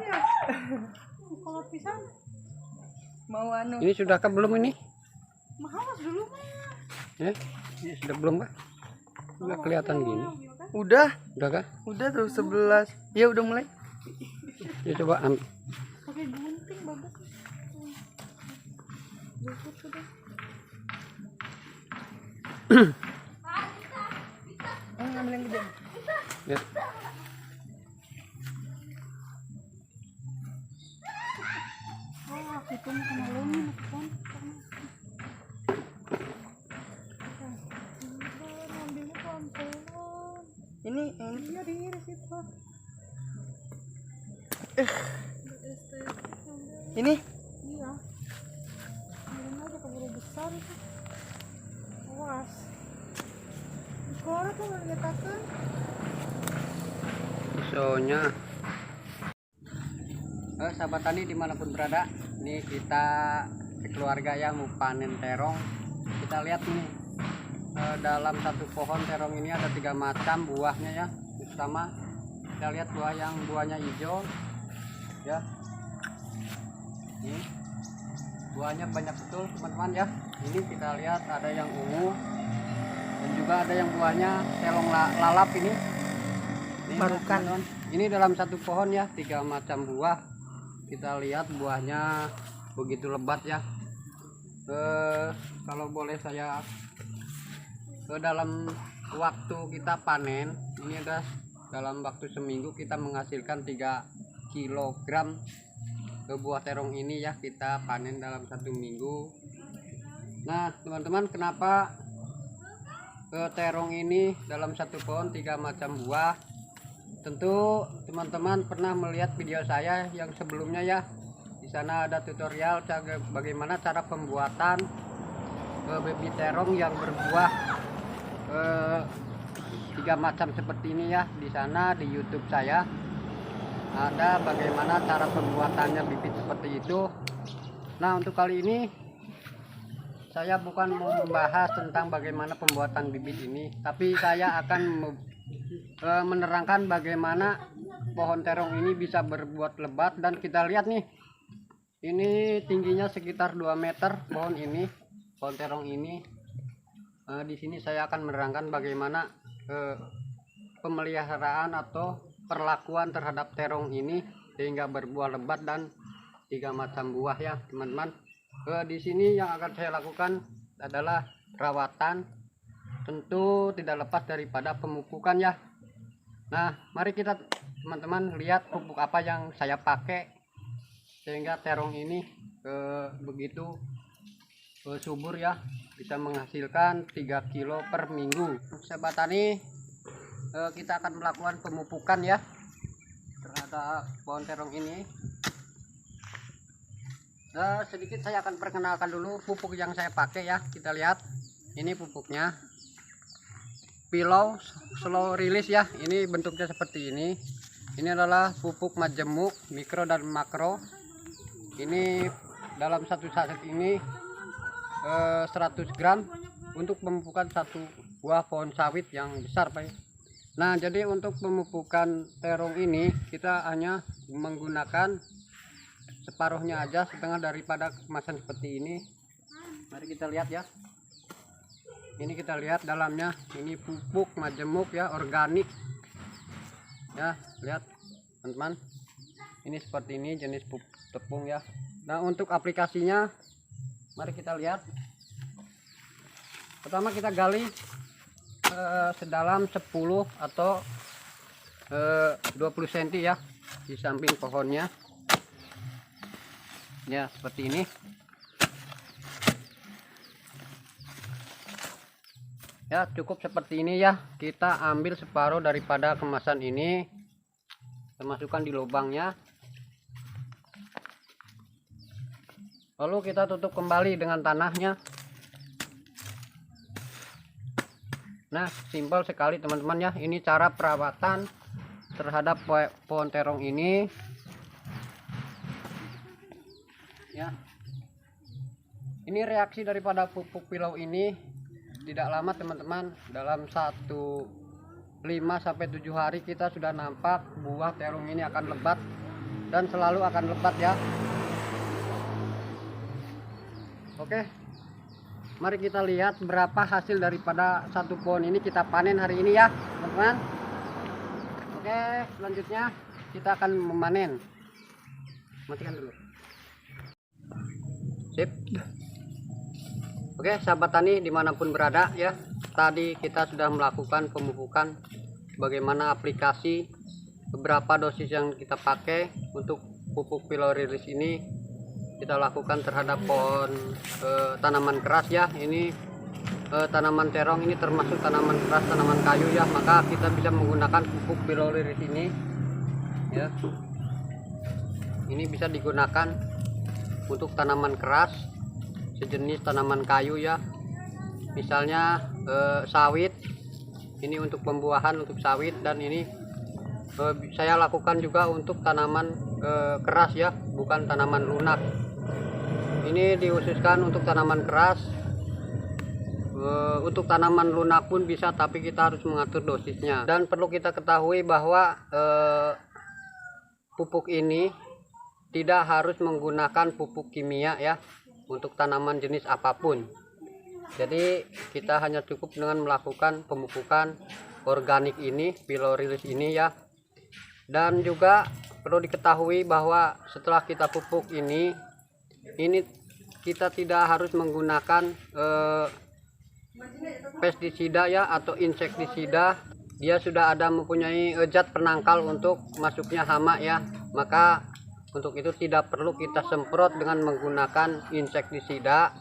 ya. Kalau pisan mau anu. Ini sudahkah belum ini? Mahawas dulu mah. Ini sudah belum kah? Udah kelihatan gini. Udah Kah? Udah tuh 11. Ya udah mulai. Ya coba ambil. Pakai gunting bagus. Bagus sudah. Ngambil yang gede. Ya. Oh, itu makan malam kan. Ini dia diiris itu. Ini? Iya. Ini aja keburu besar itu. Awas. Sekolah tuh nggak ngetakan. Pisaunya. Sahabat tani dimanapun berada, nih kita keluarga yang mau panen terong. Kita lihat nih dalam satu pohon terong ini ada 3 macam buahnya ya. Pertama kita lihat buah yang buahnya hijau ya. Ini buahnya banyak betul teman-teman ya. Ini kita lihat ada yang ungu dan juga ada yang buahnya telong lalap ini. Marukan. Ini dalam satu pohon ya 3 macam buah. Kita lihat buahnya begitu lebat ya. Kalau boleh saya dalam waktu kita panen ini ada dalam waktu seminggu kita menghasilkan 3 kg buah terong ini ya, kita panen dalam 1 minggu. Nah teman-teman, kenapa terong ini dalam satu pohon 3 macam buah? Tentu teman-teman pernah melihat video saya yang sebelumnya ya. Di sana ada tutorial bagaimana cara pembuatan baby terong yang berbuah 3 macam seperti ini ya. Di sana di YouTube saya ada bagaimana cara pembuatannya bibit seperti itu. Nah untuk kali ini saya bukan mau membahas tentang bagaimana pembuatan bibit ini, tapi saya akan menerangkan bagaimana pohon terong ini bisa berbuah lebat. Dan kita lihat nih, ini tingginya sekitar 2 meter pohon ini, pohon terong ini. Di sini saya akan menerangkan bagaimana pemeliharaan atau perlakuan terhadap terong ini sehingga berbuah lebat dan 3 macam buah ya teman-teman. Di sini yang akan saya lakukan adalah perawatan, tentu tidak lepas daripada pemupukan ya. Nah mari kita teman-teman lihat pupuk apa yang saya pakai sehingga terong ini begitu subur ya, bisa menghasilkan 3 kilo per minggu. Sahabat tani, kita akan melakukan pemupukan ya terhadap pohon terong ini. Sedikit saya akan perkenalkan dulu pupuk yang saya pakai ya. Kita lihat ini pupuknya Pilau slow release ya. Ini bentuknya seperti ini. Ini adalah pupuk majemuk mikro dan makro. Ini dalam satu saset ini 100 gram untuk pemupukan satu buah pohon sawit yang besar Pak. Nah jadi untuk pemupukan terong ini kita hanya menggunakan separuhnya aja, setengah daripada kemasan seperti ini. Mari kita lihat ya. Ini kita lihat dalamnya, ini pupuk majemuk ya, organik ya. Lihat teman-teman, ini seperti ini jenis pupuk tepung ya. Nah untuk aplikasinya mari kita lihat. Pertama kita gali sedalam 10 atau 20 cm ya di samping pohonnya ya, seperti ini ya. Cukup seperti ini ya. Kita ambil separuh daripada kemasan ini, kita masukkan di lubangnya, lalu kita tutup kembali dengan tanahnya. Nah simpel sekali teman-teman ya. Ini cara perawatan terhadap pohon terong ini ya. Ini reaksi daripada pupuk pilau ini tidak lama teman-teman. Dalam 5 sampai 7 hari kita sudah nampak buah terong ini akan lebat dan selalu akan lebat ya. Oke, mari kita lihat berapa hasil daripada satu pohon ini kita panen hari ini ya teman-teman. Oke, selanjutnya kita akan memanen. Matikan dulu. Sip. Oke, sahabat tani dimanapun berada ya, tadi kita sudah melakukan pemupukan, bagaimana aplikasi beberapa dosis yang kita pakai untuk pupuk pilorilis ini kita lakukan terhadap pohon tanaman keras ya. Ini tanaman terong ini termasuk tanaman keras, tanaman kayu ya, maka kita bisa menggunakan pupuk pilorilis ini ya. Ini bisa digunakan untuk tanaman keras sejenis tanaman kayu ya, misalnya sawit. Ini untuk pembuahan, untuk sawit, dan ini saya lakukan juga untuk tanaman keras ya, bukan tanaman lunak. Ini dihususkan untuk tanaman keras. Untuk tanaman lunak pun bisa, tapi kita harus mengatur dosisnya. Dan perlu kita ketahui bahwa pupuk ini tidak harus menggunakan pupuk kimia ya untuk tanaman jenis apapun. Jadi kita hanya cukup dengan melakukan pemupukan organik ini, pilorilis ini ya. Dan juga perlu diketahui bahwa setelah kita pupuk ini kita tidak harus menggunakan pestisida ya atau insektisida. Dia sudah ada mempunyai zat penangkal untuk masuknya hama ya, maka untuk itu tidak perlu kita semprot dengan menggunakan insektisida.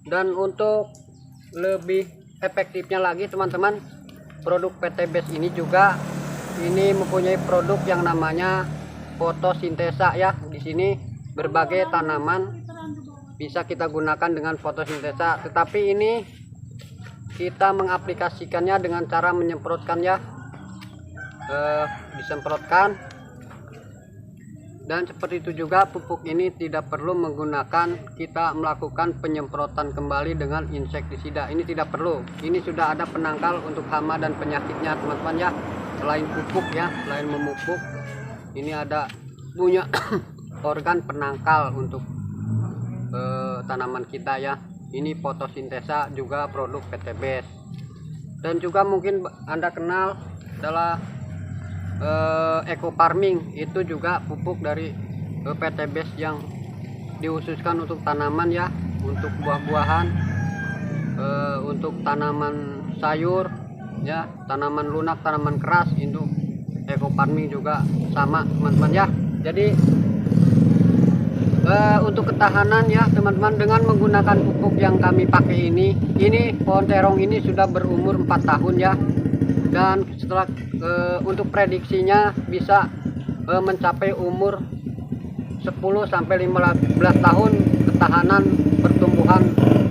Dan untuk lebih efektifnya lagi teman-teman, produk PT Best ini juga mempunyai produk yang namanya fotosintesa ya. Di sini berbagai tanaman bisa kita gunakan dengan fotosintesa, tetapi ini kita mengaplikasikannya dengan cara menyemprotkan ya, disemprotkan. Dan seperti itu juga pupuk ini tidak perlu menggunakan, kita melakukan penyemprotan kembali dengan insektisida. Ini tidak perlu, ini sudah ada penangkal untuk hama dan penyakitnya teman-teman ya. Selain pupuk ya, selain memupuk, ini ada punya organ penangkal untuk tanaman kita ya. Ini fotosintesa juga produk PT Best. Dan juga mungkin Anda kenal adalah eco farming, itu juga pupuk dari PT Best yang dihususkan untuk tanaman ya, untuk buah-buahan, untuk tanaman sayur ya, tanaman lunak, tanaman keras. Itu eco farming juga sama teman-teman ya. Jadi untuk ketahanan ya teman-teman, dengan menggunakan pupuk yang kami pakai ini pohon terong ini sudah berumur 4 tahun ya. Dan setelah untuk prediksinya bisa mencapai umur 10 sampai 15 tahun ketahanan pertumbuhan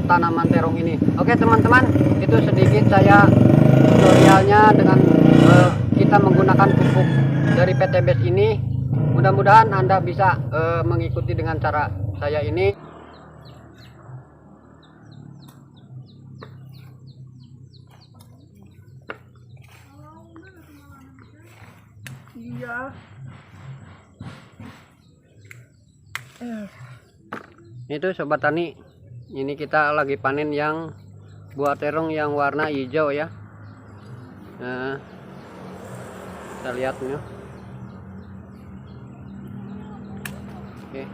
tanaman terong ini. Oke teman-teman, itu sedikit saya tutorialnya dengan kita menggunakan pupuk dari PT Best ini. Mudah-mudahan Anda bisa mengikuti dengan cara saya ini. Iya. Itu sobat tani, ini kita lagi panen yang buah terong yang warna hijau ya. Nah, kita lihat nih. Oke.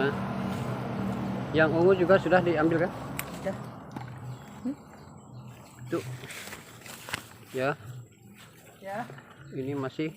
Nah, yang ungu juga sudah diambil kan? Ya. Tuh. Ya. Ya. Ini masih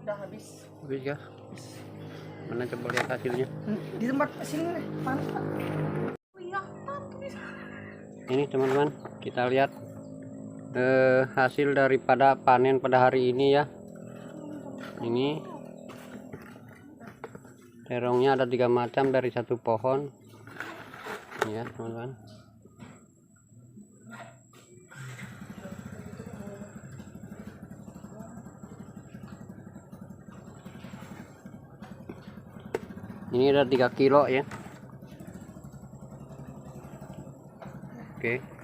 Udah habis. habis ya. Mana coba lihat hasilnya. Di tempat sini nih, panas Pak. Ini teman-teman, kita lihat hasil daripada panen pada hari ini ya. Ini terongnya ada 3 macam dari satu pohon ya teman-teman. Ini ada 3 kilo ya. Oke.